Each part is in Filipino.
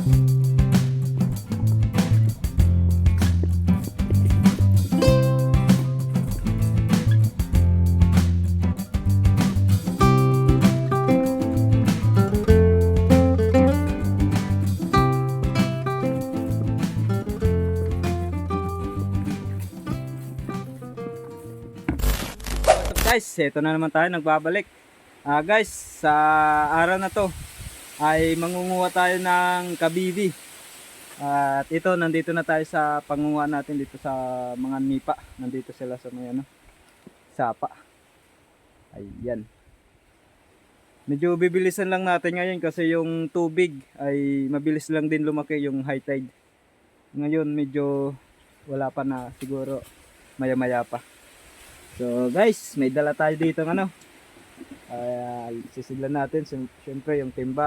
Guys, ito na naman tayo, nagbabalik. Guys, sa araw na to ay mangunguha tayo ng kabibi. At ito, nandito na tayo sa pangunguha natin dito sa mga nipa. Nandito sila sa may sapa. Ayan. Medyo bibilisan lang natin ngayon kasi yung tubig ay mabilis lang din lumaki, yung high tide. Ngayon medyo wala pa, na siguro maya maya pa. So guys, may dala tayo dito ng sisidlan natin syempre yung timba,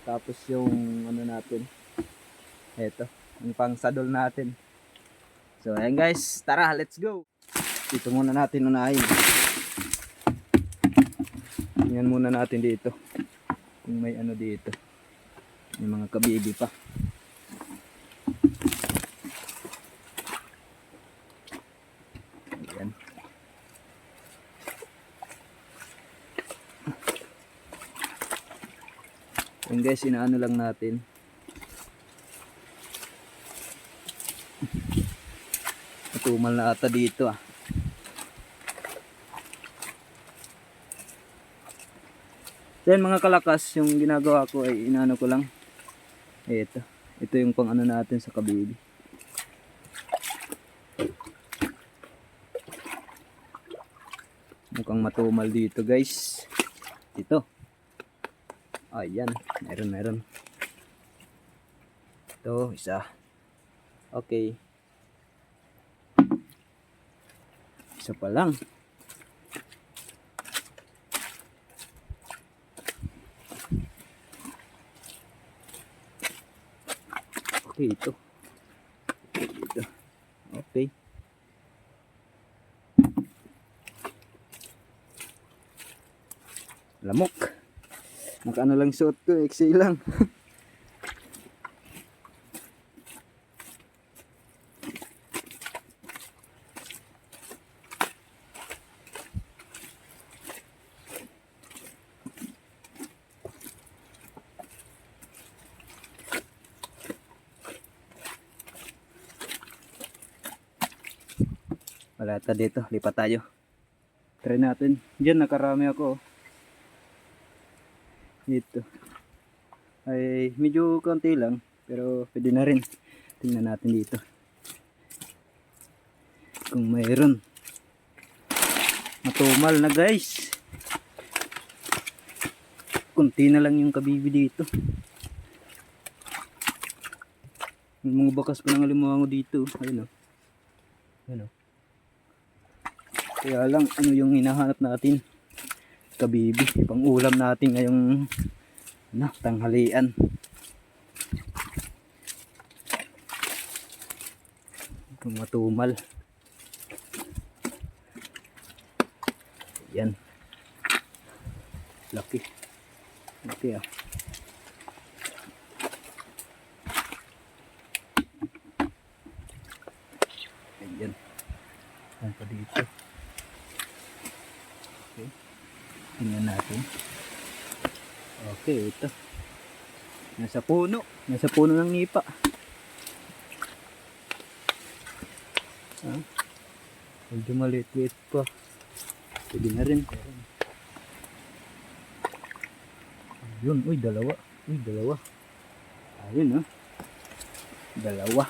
tapos yung natin, eto yung pang sadol natin. So ayan guys, tara, let's go. Dito muna natin unahin, tingnan muna natin dito kung may dito, may mga kabibi pa. Ayan. Ayan guys, inaano lang natin. Matumal na ata dito Then mga kalakas, yung ginagawa ko ay inaano ko lang. Ito yung pang natin sa kabibi. Mukhang matumal dito guys. Ito. Ayan, meron. Ito, isa. Okay. Isa pa lang. Okay, ito. Okay. Lamok. Nakaano lang suot ko, XC lang. Wala ata dito, lipat tayo. Try natin. Diyan nakarami ako. Dito ay medyo konti lang, pero pwede na rin. Tingnan natin dito kung mayroon. Matumal na guys, konti na lang yung kabibi dito. Yung mga bakas pa ng alimango dito, ayun o. Kaya lang, yung hinahanap natin, kabibi, pang ulam natin ngayong tanghalian. Itong matumal. Yan. Laki. Okay Ayan. Yan pa dito. Okay. Tingnan natin. Okay, ito. Nasa puno ng nipa. Medyo maliit-liit pa. Pwede na rin. Ayun, dalawa. Ayun dalawa.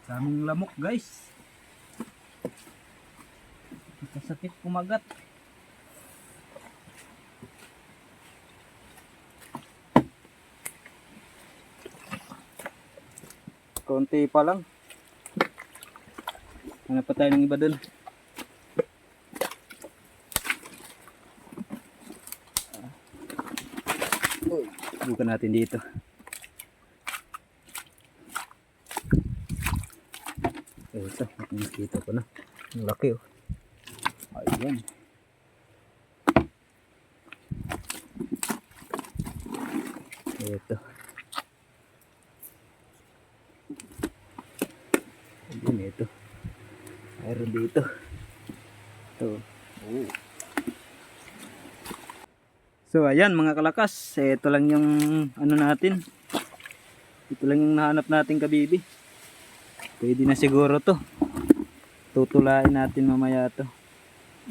Daming lamok guys. Masakit kumagat. Konti pa lang. Hanap pa tayo ng iba dun. Bukan natin dito. Ito, nakikita ko na. Ang laki oh. Ayan. Ito. Ayan, ito. Mayroon dito. Ito. Oh. So ayan mga kalakas, ito lang yung ano natin. Ito lang yung nahanap natin kabibi. Pwede na siguro to. Tutulain natin mamaya to.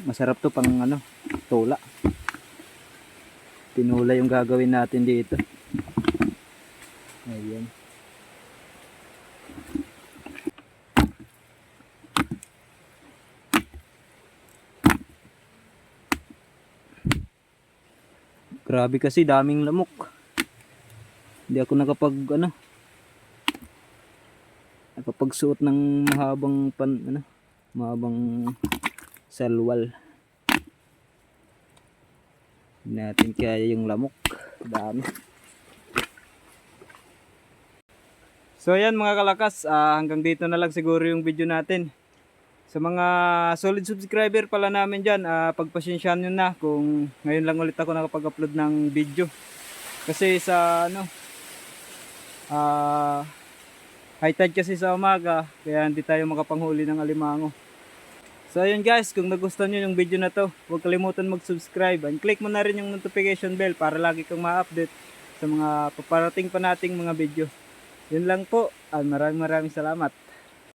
Masarap to pang ano, tula. Tinula yung gagawin natin dito. Ayan. Grabe kasi daming lamok. Hindi ako nakapagsuot ng mahabang salwal. Hindi natin kaya yung lamok. Dami. So ayan mga kalakas, hanggang dito na lang siguro yung video natin. Sa mga solid subscriber pala namin dyan, pagpasensyahan nyo na kung ngayon lang ulit ako nakapag-upload ng video. Kasi sa high tide kasi sa umaga, kaya hindi tayo makapanghuli ng alimango. So ayun guys, kung nagustuhan nyo yung video na to, huwag kalimutan mag-subscribe and click mo na rin yung notification bell para lagi kang ma-update sa mga paparating pa nating mga video. Yun lang po, maraming salamat.